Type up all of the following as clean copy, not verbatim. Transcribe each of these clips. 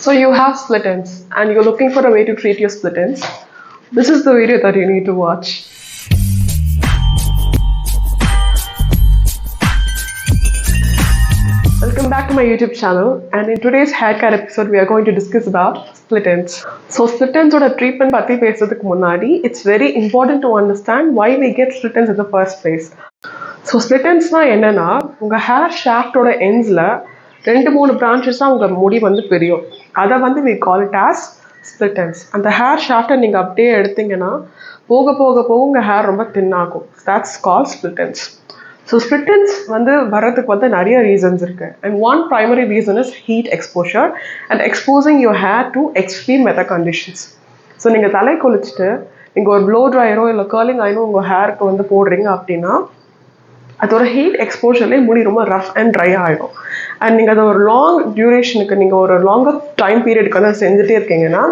So you have split ends and you're looking for a way to treat your split ends. This is the video that you need to watch. Welcome back to my YouTube channel, and in today's haircare episode we are going to discuss about split ends. So split ends oda treatment பத்தி பேசுறதுக்கு முன்னாடி it's very important to understand why we get split ends in the first place. So split ends na என்னன்னா உங்க hair shaft oda endsல ரெண்டு மூணு branches உங்க முடி வந்து பிரியும். அதை வந்து we call it as split ends. அந்த hair shaft நீங்க அப்படியே எடுத்தீங்கன்னா போக போக போக உங்க hair ரொம்ப thin ஆகும். That's called split ends. So split ends வந்து வரதுக்கு வந்து நிறைய reasons இருக்கு. And one primary reason is heat exposure and exposing your hair to extreme weather conditions. So நீங்க தலை குளிச்சுட்டு நீங்க ஒரு blow dryer இல்ல curling iron உங்க ஹேருக்கு வந்து போடுறீங்க அப்படின்னா அதோட ஹீட் எக்ஸ்போஷர்லேயே முடி ரொம்ப ரஃப் அண்ட் ட்ரை ஆகிடும். அண்ட் நீங்கள் அதை ஒரு லாங் டியூரேஷனுக்கு நீங்கள் ஒரு லாங்கர் டைம் பீரியடுக்கு வந்து செஞ்சுட்டே இருக்கீங்கன்னா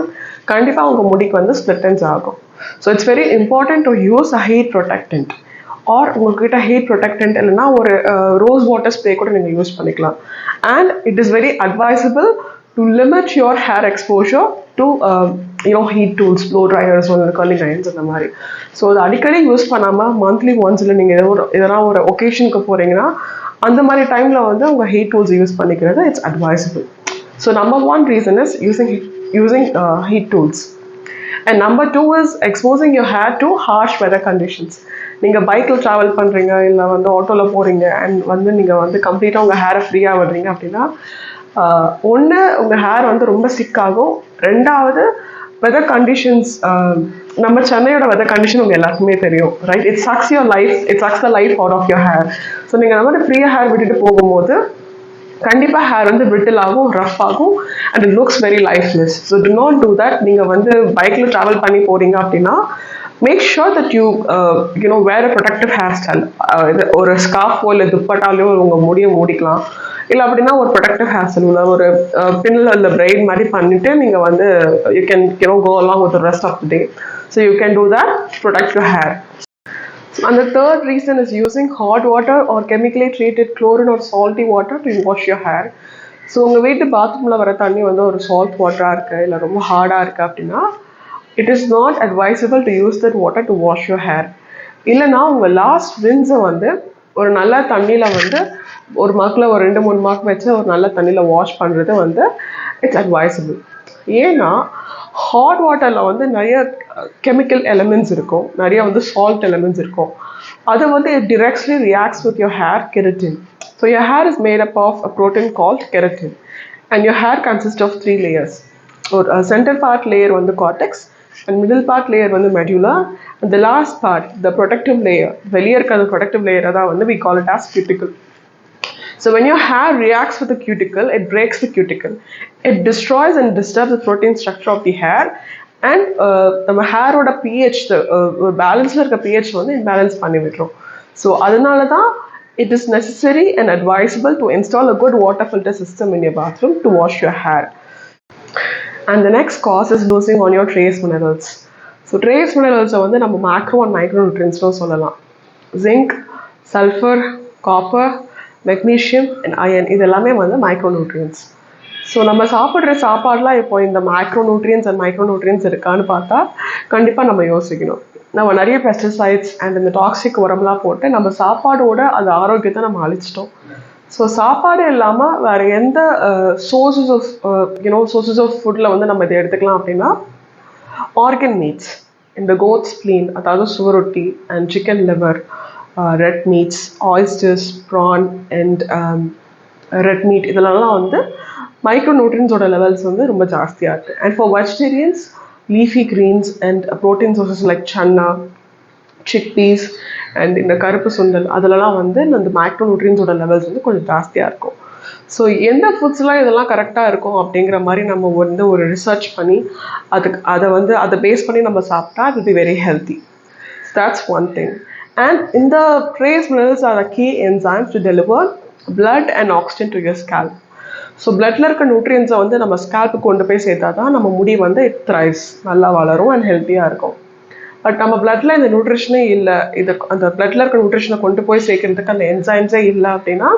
கண்டிப்பாக உங்கள் முடிக்கு வந்து ஸ்ப்ளிட் எண்ட்ஸ் ஆகும். So it's very important to use a heat protectant or உங்கள்கிட்ட ஹீட் ப்ரொடெக்டன்ட் இல்லைன்னா ஒரு ரோஸ் வாட்டர் ஸ்ப்ரே கூட நீங்கள் யூஸ் பண்ணிக்கலாம். And it is very advisable to limit your hair exposure to heat tools, blow dryers or curling irons அந்த மாதிரி. So அது அடிக்கடி யூஸ் பண்ணாமல் மந்த்லி ஒன்ஸில் நீங்கள் எதனா ஒரு ஒகேஷனுக்கு போகிறீங்கன்னா அந்த மாதிரி டைமில் வந்து உங்கள் ஹீட் டூல்ஸ் யூஸ் பண்ணிக்கிறது it's advisable. So number one reason is using heat tools. And number two is exposing your hair to harsh weather conditions. நீங்கள் பைக்கில் ட்ராவல் பண்ணுறீங்க இல்லை வந்து ஆட்டோவில் போகிறீங்க அண்ட் வந்து நீங்கள் வந்து கம்ப்ளீட்டாக உங்கள் ஹேரை ஃப்ரீயாக விடுறீங்க அப்படின்னா ஒன்று உங்கள் ஹேர் வந்து ரொம்ப ஸ்டிக் ஆகும். ரெண்டாவது வெதர் கண்டிஷன்ஸ், நம்ம சென்னையோட வெதர் கண்டிஷன் உங்கள் எல்லாருக்குமே தெரியும், right? It sucks your life, it sucks the life out of your hair. So நீங்கள் அந்த மாதிரி ஃப்ரீயாக ஹேர் விட்டுட்டு போகும்போது கண்டிப்பாக ஹேர் வந்து பிரிட்டில் ஆகும், ரஃப் ஆகும் and it looks very lifeless. So do not do that. நீங்கள் வந்து பைக்கில் ட்ராவல் பண்ணி போகிறீங்க அப்படின்னா make sure that you wear a protective hair style. ஒரு ஸ்கார்ஃபோ இல்லை துப்பட்டாலையோ உங்கள் முடியை மூடிக்கலாம். இல்லை அப்படின்னா ஒரு ப்ரொடக்டிவ் ஹேர் ஸ்டைல் ஒரு பின்னில் இல்லை பிரைட் மாதிரி பண்ணிவிட்டு நீங்கள் வந்து you can go along with the rest of the day. So you can do that to protect your hair. And the third reason is using hot water or chemically treated chlorine or salty water to wash your hair. So உங்கள் வீட்டு பாத்ரூமில் வர தண்ணி வந்து ஒரு salt வாட்டராக இருக்குது இல்லை ரொம்ப ஹார்டாக இருக்குது அப்படின்னா it is not advisable to use that water to wash your hair. இல்லைனா உங்கள் லாஸ்ட் ரின்ஸை வந்து ஒரு நல்ல தண்ணியில் வந்து ஒரு மக்கில் ஒரு 2-3 மக் வச்சு ஒரு நல்ல தண்ணியில் வாஷ் பண்ணுறது வந்து இட்ஸ் அட்வைசபிள். ஏன்னா ஹாட் வாட்டரில் வந்து நிறைய கெமிக்கல் எலிமெண்ட்ஸ் இருக்கும், நிறைய வந்து சால்ட் எலிமெண்ட்ஸ் இருக்கும். அது வந்து it directly reacts with your hair keratin. So your hair is made up of a protein called keratin and your hair consists of 3 layers. ஒரு center part layer வந்து cortex and middle part layer வந்து medulla and the last part the protective layer, வெளியே இருக்கிற protective layer தான் வந்து we call it as cuticle. So when your hair reacts with the cuticle, it breaks the cuticle. It destroys and disturbs the protein structure of the hair and நம்ம ஹேரோட pH பேலன்ஸில் இருக்க pH வந்து imbalance பண்ணி விட்டுரும். So அதனால தான் it is necessary and advisable to install a good water filter system in your bathroom to wash your hair. And the next cause is losing on your trace minerals. So trace minerals வந்து நம்ம macro and micronutrients சொல்லலாம். Zinc, sulfur, copper, magnesium and iron இது எல்லாமே வந்து micronutrients. So நம்ம சாப்பிட்ற சாப்பாடுலாம் இப்போ இந்த மைக்ரோநியூட்ரியன்ஸ் அண்ட் மைக்ரோநியூட்ரியன்ஸ் இருக்கான்னு பார்த்தா கண்டிப்பாக நம்ம யோசிக்கணும். நம்ம நிறைய பெஸ்டிசைட்ஸ் அண்ட் இந்த டாக்ஸிக் உரம்லாம் போட்டு நம்ம சாப்பாடோட அது ஆரோக்கியத்தை நம்ம அழிச்சிட்டோம். ஸோ சாப்பாடு இல்லாமல் வேறு எந்த சோர்சஸ் ஆஃப் ஃபுட்டில் வந்து நம்ம இதை எடுத்துக்கலாம் அப்படின்னா ஆர்கன் மீட்ஸ், இந்த கோட் ஸ்ப்ளீன் அதாவது சுவரொட்டி and chicken liver, red meats, oysters, prawn and red meat இதெல்லாம் வந்து மைக்ரோநியூட்ரியன்ஸோட லெவல்ஸ் வந்து ரொம்ப ஜாஸ்தியாக இருக்குது. And for vegetarians leafy greens and protein sources like chana, chickpeas and இந்த கருப்பு சுண்டல் அதிலலாம் வந்து இந்த மைக்ரோநியூட்ரியன்ஸோட லெவல்ஸ் வந்து கொஞ்சம் ஜாஸ்தியாக இருக்கும். ஸோ எந்த ஃபுட்ஸ்லாம் இதெல்லாம் கரெக்டாக இருக்கும் அப்படிங்கிற மாதிரி நம்ம வந்து ஒரு ரிசர்ச் பண்ணி அதை பேஸ் பண்ணி நம்ம சாப்பிட்டா it will be very healthy. So that's one thing. And in the trace minerals are the key enzymes to deliver blood and oxygen to your scalp. So பிளட்டில் இருக்க நியூட்ரியன்ஸை வந்து நம்ம ஸ்கேல்ப்புக்கு கொண்டு போய் சேர்த்தா தான் நம்ம முடி வந்து இட் த்ரைவ்ஸ், நல்லா வளரும் அண்ட் ஹெல்த்தியாக இருக்கும். பட் நம்ம பிளட்டில் இந்த நியூட்ரிஷனே இல்லை, அந்த பிளட்டில் இருக்க நியூட்ரிஷனை கொண்டு போய் சேர்க்கறதுக்கு அந்த என்சைம்ஸே இல்லை அப்படின்னா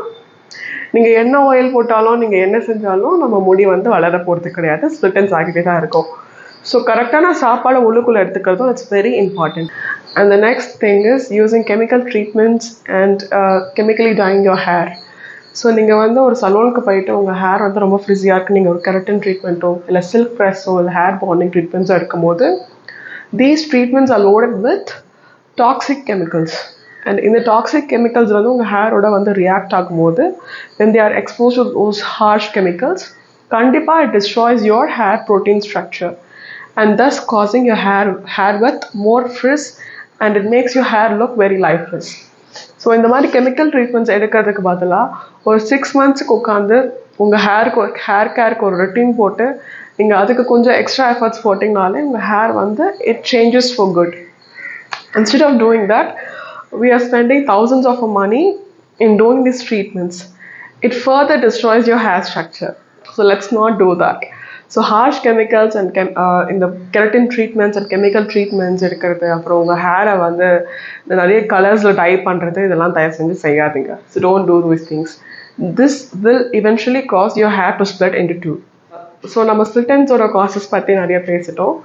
நீங்கள் என்ன ஆயில் போட்டாலும் நீங்கள் என்ன செஞ்சாலும் நம்ம முடி வந்து வளர போகிறது கிடையாது, ஸ்ப்ளிட்டன்ஸ் ஆகிட்டே தான் இருக்கும். ஸோ கரெக்டான சாப்பாடை உள்ளுக்குள்ளே எடுத்துக்கிறதும் it's very important. And the next thing is using chemical treatments and chemically dyeing your hair. So நீங்கள் வந்து ஒரு சலூனுக்கு போயிட்டு உங்கள் ஹேர் வந்து ரொம்ப ஃப்ரிஸியாக இருக்குது, நீங்கள் ஒரு கெரட்டின் ட்ரீட்மெண்ட்டோ இல்லை சில்க் ப்ரெஸ்ஸோ இல்லை ஹேர் பாண்டிங் ட்ரீட்மெண்ட்ஸோ எடுக்கும்போது these treatments are loaded with toxic chemicals. And in the toxic chemicals வந்து உங்கள் ஹேரோட வந்து ரியாக்ட் ஆகும்போது when they are exposed to those harsh chemicals, கண்டிப்பாக it destroys your hair protein structure and thus causing your hair with more frizz and it makes your hair look very lifeless. So இந்த மாதிரி chemical treatments எடுக்கிறதுக்கு பதிலாக ஒரு 6 monthsக்கு உட்காந்து உங்கள் hair கேருக்கு ஒரு routine போட்டு நீங்கள் அதுக்கு கொஞ்சம் எக்ஸ்ட்ரா எஃபர்ட்ஸ் போட்டிங்கனாலே உங்கள் ஹேர் வந்து it changes for good. Instead of doing that, we are spending thousands of money in doing these treatments. It further destroys your hair structure. So let's not do that. So harsh chemicals and in the keratin treatments and chemical treatments எடுக்கிறது, அப்புறம் உங்கள் ஹேரை வந்து நிறைய கலர்ஸில் tie பண்ணுறது, இதெல்லாம் தயவு செஞ்சு செய்யாதீங்க. So don't do these things. This will eventually cause your hair to split into two. So நம்ம ஸ்ப்ளிட்டன்ஸோட காசஸ் பற்றி நிறைய பேசிட்டோம்.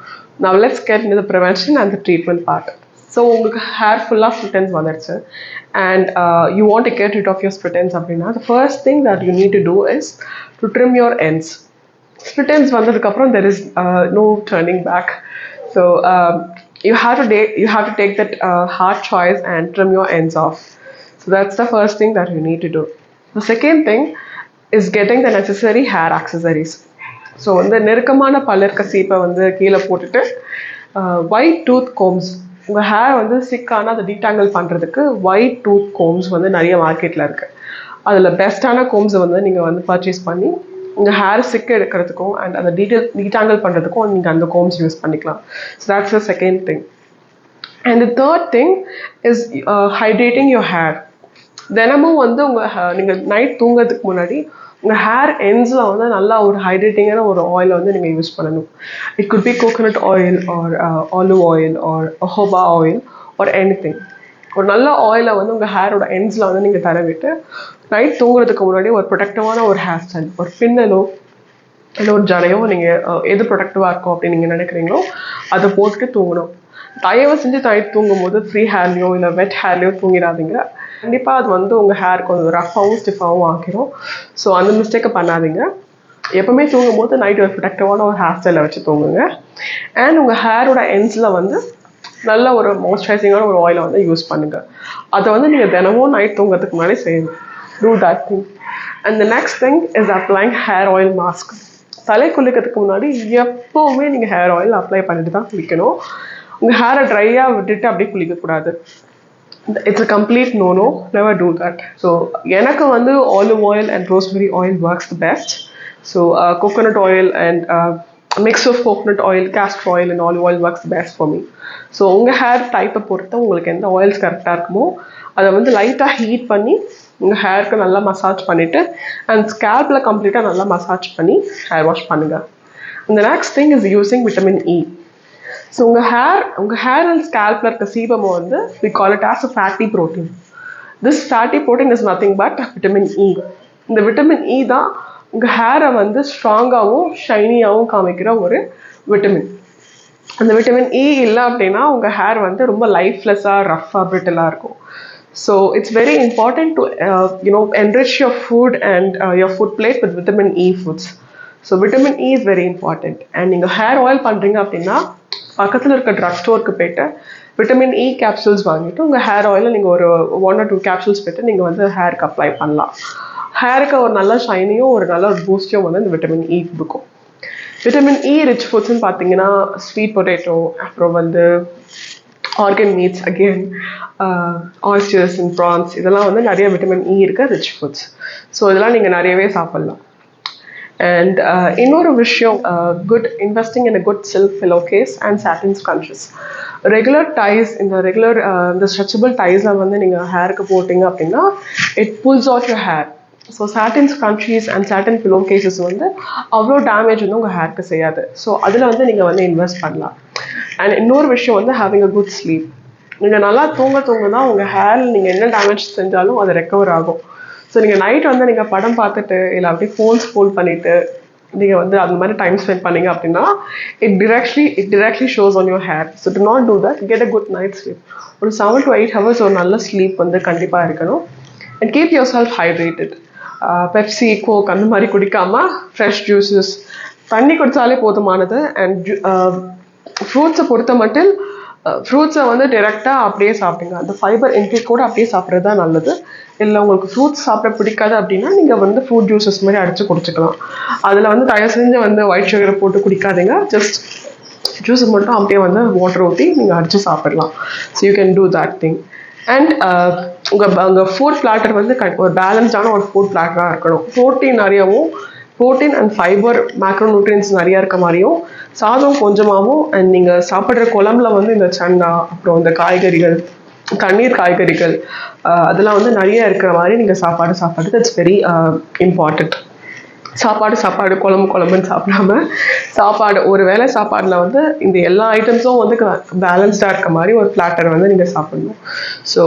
Now let's get into the prevention and the treatment part. So உங்களுக்கு ஹேர் ஃபுல்லாக ஸ்ப்ளிட்டன்ஸ் வந்துடுச்சு and you want to get rid of your split ends அப்படின்னா the first thing that you need to do is to trim your ends. Split ends வந்ததுக்கப்புறம் there is no turning back. So you have to take that hard choice and trim your ends off. So that's the first thing that you need to do. The second thing is getting the necessary hair accessories. So வந்து நெருக்கமான பல்லர்க்க சீப்பை வந்து கீழே போட்டுட்டு white tooth Gomez, உங்கள் hair வந்து சிக்கான அதை detangle பண்ணுறதுக்கு ஒயிட் டூத் கோம்ஸ் வந்து நிறைய மார்க்கெட்டில் இருக்குது. அதில் பெஸ்ட்டான கோம்ஸை வந்து நீங்கள் வந்து பர்ச்சேஸ் பண்ணி உங்கள் ஹேர் சிக்க எடுக்கிறதுக்கும் அண்ட் அந்த டீடாங்கிள் பண்ணுறதுக்கும் நீங்கள் அந்த கோம்ஸ் யூஸ் பண்ணிக்கலாம். So that's the second thing. And the third thing is hydrating your hair. தினமும் வந்து நீங்கள் நைட் தூங்கிறதுக்கு முன்னாடி உங்கள் ஹேர் எண்ட்ஸில் வந்து நல்லா ஒரு ஹைட்ரேட்டிங்கான ஒரு ஆயிலை வந்து நீங்கள் யூஸ் பண்ணணும். It could be coconut oil or olive oil or jojoba oil or anything. ஒரு நல்ல ஆயிலை வந்து உங்கள் ஹேரோட எண்ட்ஸில் வந்து நீங்கள் தடவிட்டு நைட் தூங்குறதுக்கு முன்னாடி ஒரு ப்ரொடக்டிவான ஒரு ஹேர் ஸ்டைல், ஒரு பின்னலோ இல்லை ஒரு ஜடையோ நீங்கள் எது ப்ரொடக்டிவாக இருக்கும் அப்படின்னு நீங்கள் நினைக்கிறீங்களோ அதை போட்டுட்டு தூங்கணும். தயவு செஞ்சு நைட் தூங்கும் போது ஃப்ரீ ஹேர்லையோ இல்லை வெட் ஹேர்லையோ தூங்கிடாதீங்க. கண்டிப்பாக அது வந்து உங்கள் ஹேர் கொஞ்சம் ரஃபாகவும் ஸ்டிஃபாகவும் ஆக்கிரும். ஸோ அந்த மிஸ்டேக்கை பண்ணாதீங்க. எப்போவுமே தூங்கும் போது நைட் ஒரு ப்ரொடக்டிவான ஒரு ஹேர் ஸ்டைலை வச்சு தூங்குங்க. அண்ட் உங்கள் ஹேரோட எண்ட்ஸில் வந்து நல்ல ஒரு மாய்ஸ்சரைசிங்கான ஒரு ஆயிலை வந்து யூஸ் பண்ணுங்கள். அதை வந்து நீங்கள் தினமும் நைட் தூங்குறதுக்கு முன்னாடி செய்யணும். Do that thing. And the next thing is applying hair oil mask. தலை குளிக்கிறதுக்கு முன்னாடி எப்போவுமே நீங்கள் ஹேர் ஆயில் அப்ளை பண்ணிட்டு தான் குளிக்கணும். உங்கள் ஹேரை ட்ரையாக விட்டுட்டு அப்படியே குளிக்கக்கூடாது. It's a complete no-no. Never do that. So எனக்கு வந்து olive oil and rosemary oil works the best. So coconut oil and mix of coconut oil, castor oil and olive oil works the best for me. So உங்கள் hair டைப்பை பொறுத்து உங்களுக்கு எந்த oils கரெக்டாக இருக்குமோ அதை வந்து லைட்டாக ஹீட் பண்ணி உங்கள் ஹேருக்கு நல்லா மசாஜ் பண்ணிவிட்டு அண்ட் ஸ்கேல்பில் கம்ப்ளீட்டாக நல்லா மசாஜ் பண்ணி ஹேர் வாஷ் பண்ணுங்கள். And the next thing is using vitamin E. So உங்கள் ஹேர் அண்ட் ஸ்கேல்பில் இருக்க சீபம் வந்து we call it as a fatty protein. This fatty protein is nothing but vitamin E. இந்த vitamin E தான் உங்கள் ஹேரை வந்து ஸ்ட்ராங்காகவும் ஷைனியாகவும் காமிக்கிற ஒரு விட்டமின். அந்த விட்டமின் இ இல்லை அப்படின்னா உங்கள் ஹேர் வந்து ரொம்ப லைஃப்லெஸ்ஸாக ரஃப்பாக பிரிட்டலாக இருக்கும். So it's very important to enrich your food and your food plate with vitamin E foods. So vitamin E is very important. And நீங்கள் ஹேர் ஆயில் பண்ணுறீங்க அப்படின்னா பக்கத்தில் இருக்க ட்ரக் ஸ்டோருக்கு போய்ட்டு விட்டமின் இ கேப்சூல்ஸ் வாங்கிட்டு உங்கள் ஹேர் ஆயிலில் நீங்கள் ஒரு 1 or 2 கேப்சூல்ஸ் போய்ட்டு நீங்கள் வந்து ஹேருக்கு அப்ளை பண்ணலாம். ஹேருக்கு ஒரு நல்ல ஷைனியும் ஒரு நல்ல ஒரு பூஸ்டியும் வந்து இந்த விட்டமின் இ கொடுக்கும். விட்டமின் இ ரிச் ஃபுட்ஸ்ன்னு பார்த்தீங்கன்னா ஸ்வீட் பொட்டேட்டோ, அப்புறம் வந்து organ meats, again oysters and prawns, இதெல்லாம் வந்து நிறைய விட்டமின் இ இருக்க ரிச் ஃபுட்ஸ். ஸோ இதெல்லாம் நீங்கள் நிறையவே சாப்பிட்லாம். And இன்னொரு விஷயம், good investing in a good silk pillow case and satin scrunchies. Regular ties, இந்த ஸ்ட்ரெச்சபிள் டைஸில் வந்து நீங்கள் ஹேருக்கு போட்டிங்க அப்படின்னா it pulls out your hair. So satin scrunchies and satin pillow cases வந்து அவ்வளோ டேமேஜ் வந்து உங்கள் ஹேருக்கு செய்யாது. ஸோ அதில் வந்து நீங்கள் வந்து இன்வெஸ்ட் பண்ணலாம். அண்ட் இன்னொரு விஷயம் வந்து ஹேவிங் அ குட் ஸ்லீப். நீங்கள் நல்லா தூங்க தான் உங்கள் ஹேரில் நீங்கள் என்ன டேமேஜ் செஞ்சாலும் அது ரெக்கவர் ஆகும். ஸோ நீங்கள் நைட் வந்து நீங்கள் படம் பார்த்துட்டு இல்லை அப்படியே ஃபோன்ஸ் ஃபோல்ட் பண்ணிவிட்டு நீங்கள் வந்து அந்த மாதிரி டைம் ஸ்பெண்ட் பண்ணீங்க அப்படின்னா it directly shows on your hair. So do not do that, get a good night sleep. ஒரு 7 to 8 hours ஒரு நல்ல ஸ்லீப் வந்து கண்டிப்பாக இருக்கணும். And keep yourself hydrated. Pepsi, Coke அந்த மாதிரி குடிக்காமல் ஃப்ரெஷ் ஜூஸஸ், தண்ணி குடித்தாலே போதுமானது. அண்ட் ஃப்ரூட்ஸை பொறுத்த மட்டும் ஃப்ரூட்ஸை வந்து டைரெக்டாக அப்படியே சாப்பிடுங்க. அந்த ஃபைபர் இன்டேக் கூட அப்படியே சாப்பிட்றது தான் நல்லது. இல்லை உங்களுக்கு ஃப்ரூட்ஸ் சாப்பிட பிடிக்காது அப்படின்னா நீங்கள் வந்து ஃப்ரூட் ஜூஸஸ் மாதிரி அடித்து குடிச்சிக்கலாம். அதில் வந்து தயவு செஞ்சு வந்து ஒயிட் சுகரை போட்டு குடிக்காதீங்க. ஜஸ்ட் ஜூஸை மட்டும் அப்படியே வந்து வாட்டர் ஊற்றி நீங்கள் அடித்து சாப்பிடலாம். So you can do that thing. And உங்கள் ஃபுட் பிளாட்டர் வந்து ஒரு பேலன்ஸ்டான ஒரு ஃபுட் பிளாட்டராக இருக்கணும். Protein and fibre, macro nutrients நிறையா இருக்க மாதிரியும், சாதம் கொஞ்சமாகவும், அண்ட் நீங்கள் சாப்பிட்ற குழம்புல வந்து இந்த சன்னா, அப்புறம் இந்த காய்கறிகள், தண்ணீர் காய்கறிகள், அதெல்லாம் வந்து நிறைய இருக்கிற மாதிரி நீங்கள் சாப்பாடு தட்ஸ் வெரி இம்பார்ட்டண்ட். சாப்பாடு குழம்புன்னு சாப்பிடாம ஒரு வேளை சாப்பாடில் வந்து இந்த எல்லா ஐட்டம்ஸும் வந்து பேலன்ஸ்டாக இருக்க மாதிரி ஒரு பிளாட்டர் வந்து நீங்கள் சாப்பிடணும். So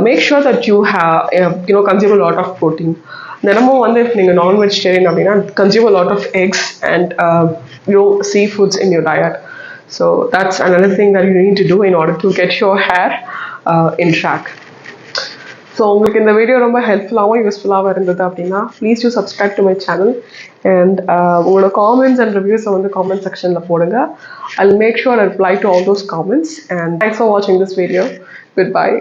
make sure that you consume lot of protein. தினமும் வந்து நீங்கள் நான் வெஜிடேரியன் அப்படின்னா consume lot of eggs and sea foods in your diet. So that's another thing that you need to do in order to get your hair in track. So உங்களுக்கு இந்த video ரொம்ப ஹெல்ப்ஃபுல்லாகவும் யூஸ்ஃபுல்லாகவும் இருந்தது அப்படின்னா please you subscribe to my channel. And உங்களோட comments and ரிவ்யூஸை வந்து comment செக்ஷனில் போடுங்க. I'll make sure I reply to all those comments. And thanks for watching this video. Goodbye.